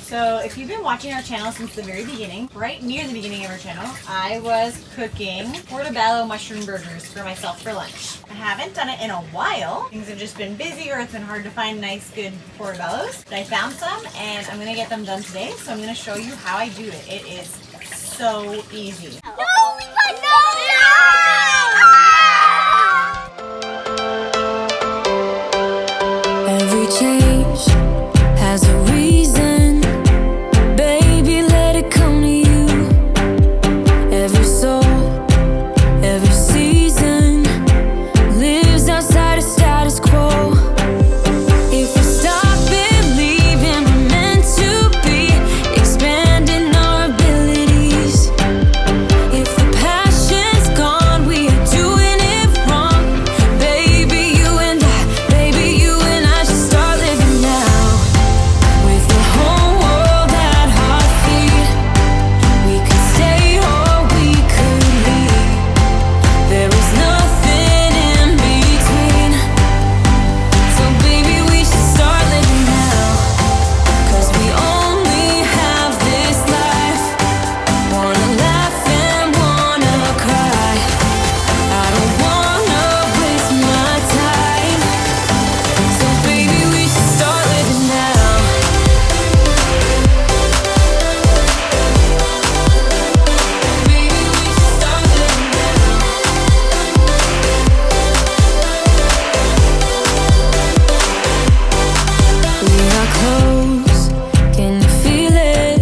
So if you've been watching our channel since the very beginning, right near the beginning of our channel, I was cooking portobello mushroom burgers for myself for lunch. I haven't done it in a while. Things have just been busy or it's been hard to find nice, good portobellos. But I found some and I'm gonna get them done today. So I'm gonna show you how I do it. It is so easy. No, Levi, no! Every change has a reason. Baby, let it come to you. Every soul, every season lives outside of status quo. If we stop believing we're meant to be, expanding our abilities. If the passion's gone, we are doing it wrong. Baby, you and I should start living now. With the whole world at our feet, we could stay or we could leave. There is nothing in between. So baby, we should start living now. 'Cause we only have this life. Wanna laugh and wanna cry. I don't wanna waste my time. So baby, we should start living now. Baby, we should start living now. We are close, can you feel it?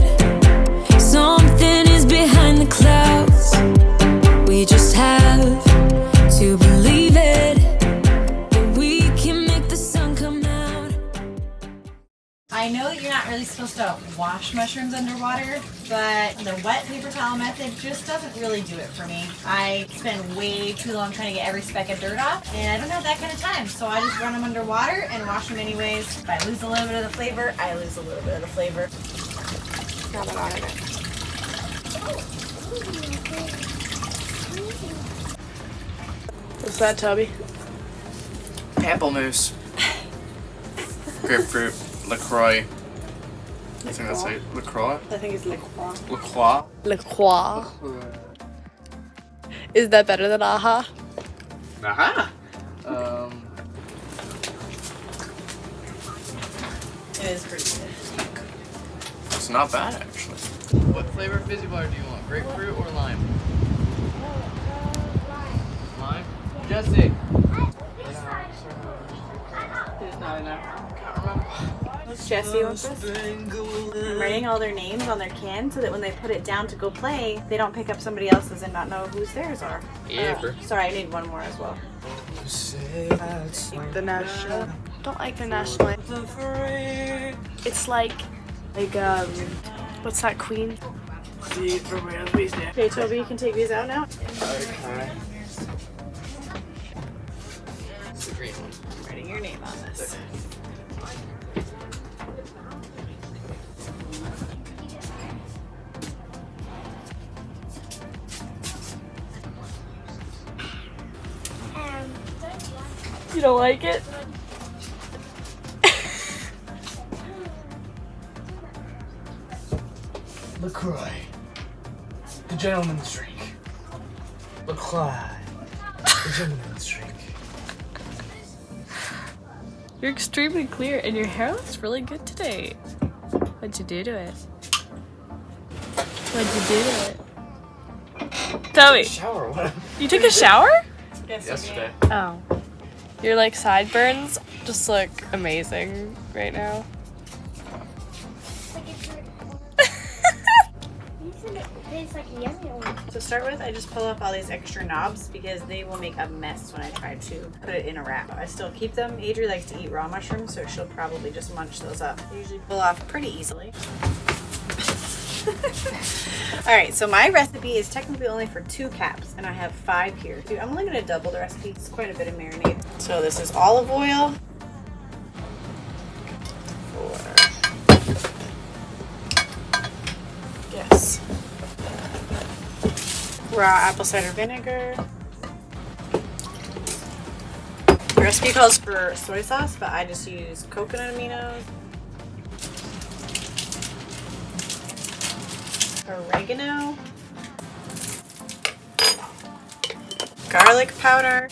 Something is behind the clouds. We just have to believe it, that we can make the sun come out. I know that you're not really supposed to wash mushrooms underwater, but the wet paper towel method just doesn't really do it for me. I spend way too long trying to get every speck of dirt off, and I don't have that kind of time, so I just run them underwater and wash them anyways. If I lose a little bit of the flavor, I lose a little bit of the flavor. Now they're not in it. What's that, Toby? Pamplemousse. Grapefruit. LaCroix. I think that's like LaCroix. I think it's LaCroix. LaCroix. LaCroix. Is that better than AHA? Aha. It is pretty good. It's not bad actually. What flavor fizzy bar do you want? Grapefruit or lime? Lime. Jesse. There's not enough. Can't remember. Jesse wants this. I'm writing all their names on their can so that when they put it down to go play, they don't pick up somebody else's and not know whose theirs are. Yeah. Sorry, I need one more as well. The national. Don't like the national. It's like what's that, Queen? Okay, Toby, you can take these out now. Okay. It's the green one. I'm writing your name on this. You don't like it? LaCroix. The gentleman's drink. LaCroix. The gentleman's drink. You're extremely clear and your hair looks really good today. What'd you do to it? What'd you do to it? Toby, Shower. What? you took a shower? Yesterday. Oh. Your like sideburns just look amazing right now. To start with, I just pull off all these extra knobs because they will make a mess when I try to put it in a wrap. I still keep them. Adri likes to eat raw mushrooms, so she'll probably just munch those up. I usually pull off pretty easily. Alright, so my recipe is technically only for 2 caps, and I have 5 here. Dude, I'm only going to double the recipe. It's quite a bit of marinade. So this is olive oil. Yes. Raw apple cider vinegar. The recipe calls for soy sauce, but I just use coconut aminos. oregano, garlic powder,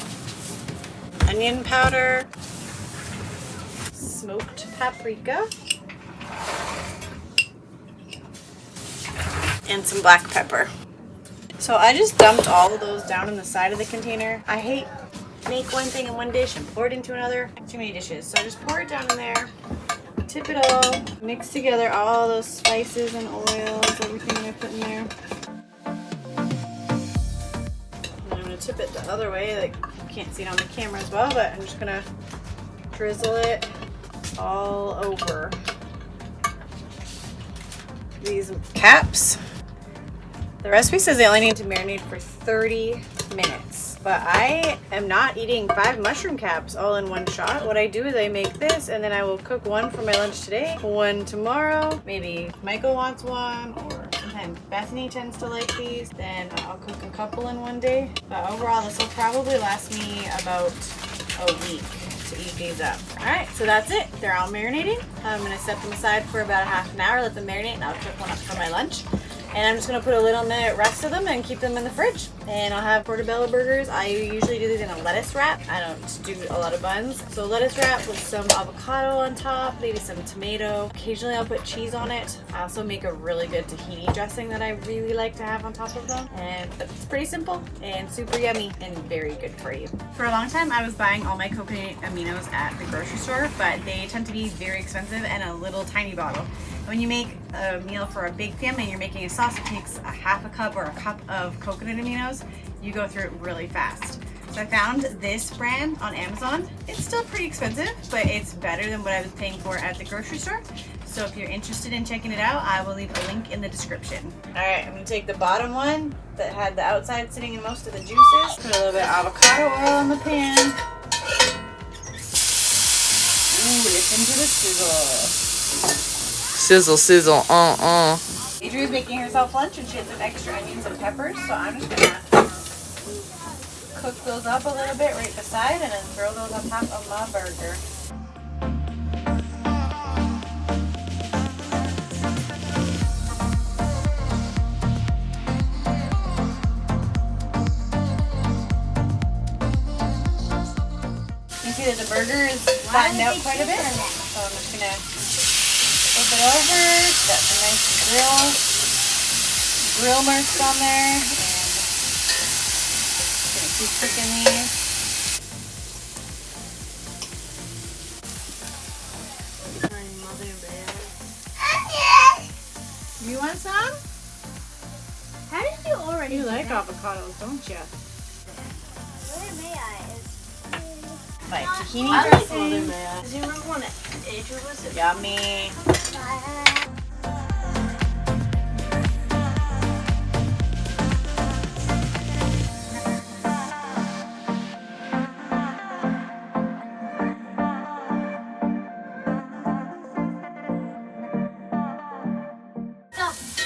onion powder, smoked paprika, and some black pepper. So I just dumped all of those down in the side of the container. I hate make one thing in one dish and pour it into another. Too many dishes. So I just pour it down in there, tip it all, mix together all those spices and oils, everything I put in there. And I'm gonna tip it the other way, like you can't see it on the camera as well, but I'm just gonna drizzle it all over these caps. The recipe says they only need to marinate for 30 minutes, but I am not eating 5 mushroom caps all in one shot. What I do is I make this and then I will cook one for my lunch today, one tomorrow. Maybe Michael wants one, or sometimes Bethany tends to like these. Then I'll cook a couple in one day. But overall, this will probably last me about a week to eat these up. Alright, so that's it. They're all marinating. I'm going to set them aside for about a half an hour, let them marinate, and I'll cook one up for my lunch. And I'm just going to put a lid on the rest of them and keep them in the fridge. And I'll have portobello burgers. I usually do these in a lettuce wrap. I don't do a lot of buns. So lettuce wrap with some avocado on top, maybe some tomato. Occasionally I'll put cheese on it. I also make a really good tahini dressing that I really like to have on top of them. And it's pretty simple and super yummy and very good for you. For a long time I was buying all my coconut aminos at the grocery store, but they tend to be very expensive and a little tiny bottle. When you make a meal for a big family and you're making a sauce, it takes a half a cup or a cup of coconut aminos. You go through it really fast. So I found this brand on Amazon. It's still pretty expensive, but it's better than what I was paying for at the grocery store. So if you're interested in checking it out, I will leave a link in the description. All right, I'm gonna take the bottom one that had the outside sitting in most of the juices. Put a little bit of avocado oil in the pan. Ooh, listen to the sizzle. Sizzle, sizzle, Adri's making herself lunch and she has some extra onions and peppers, so I'm just gonna cook those up a little bit right beside and then throw those on top of my burger. You can see that the burger is flattened out quite a bit, so I'm just gonna flip it over. Got some nice grill marks on there, and just gonna keep cooking these. You want some? How did you already? You like avocados, don't you? Where may I? Like tahini I like dressing. Do you remember when Adri was at Yummy.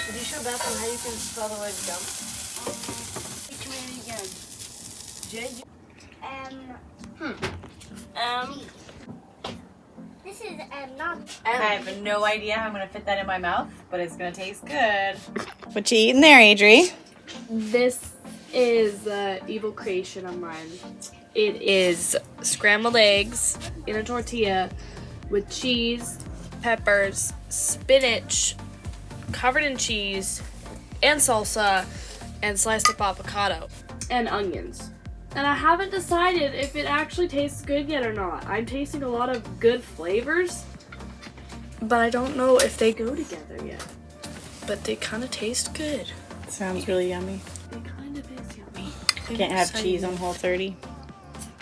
Did you show Bethany how you can spell the word jump? It's really good. This is not. I have no idea how I'm gonna fit that in my mouth, but it's gonna taste good. What you eating there, Adri? This is an evil creation of mine. It is scrambled eggs in a tortilla with cheese, peppers, spinach, covered in cheese, and salsa, and sliced up avocado, and onions. And I haven't decided if it actually tastes good yet or not. I'm tasting a lot of good flavors, but I don't know if they go together yet. But they kind of taste good. Sounds really yummy. They kind of is yummy. Can't have cheese on Whole30.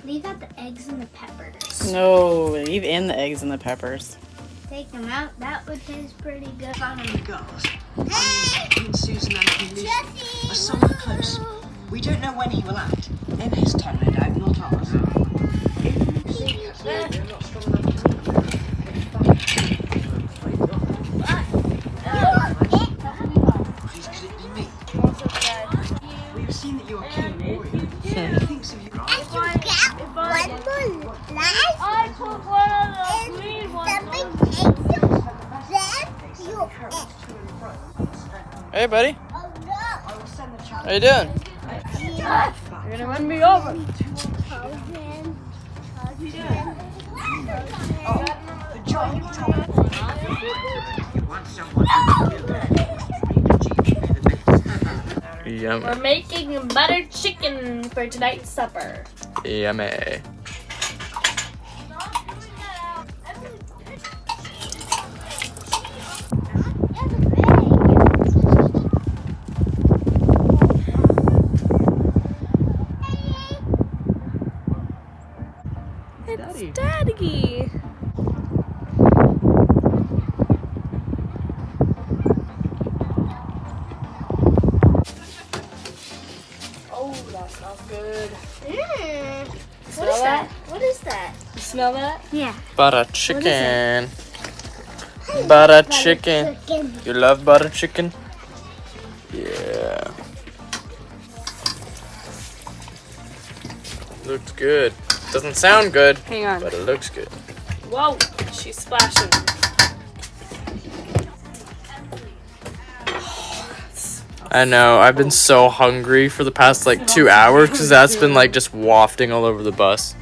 Leave out the eggs and the peppers. No, leave in the eggs and the peppers. Take them out. That would taste pretty good. Family girls. I'm Susan and Lucy are somewhat close. We don't know when he will act. In his time, no doubt, not ours. If you secret that you're not strong enough to please, could it be me? We've seen that you're a keen boy. Who thinks of you? I put one of the green ones. Hey, buddy. I will send the child. How you doing? You're gonna run me over. The job you told me. You want someone who can do that. Yummy. We're making buttered chicken for tonight's supper. Yummy. It's Daddy. Oh, that smells good. What is that? What is that? You smell that? Yeah. Butter chicken. Butter chicken. You love butter chicken? Yeah. Looks good. Doesn't sound good, Hang on. but it looks good. Whoa, she's splashing. I know. I've been so hungry for the past like 2 hours because that's been like just wafting all over the bus.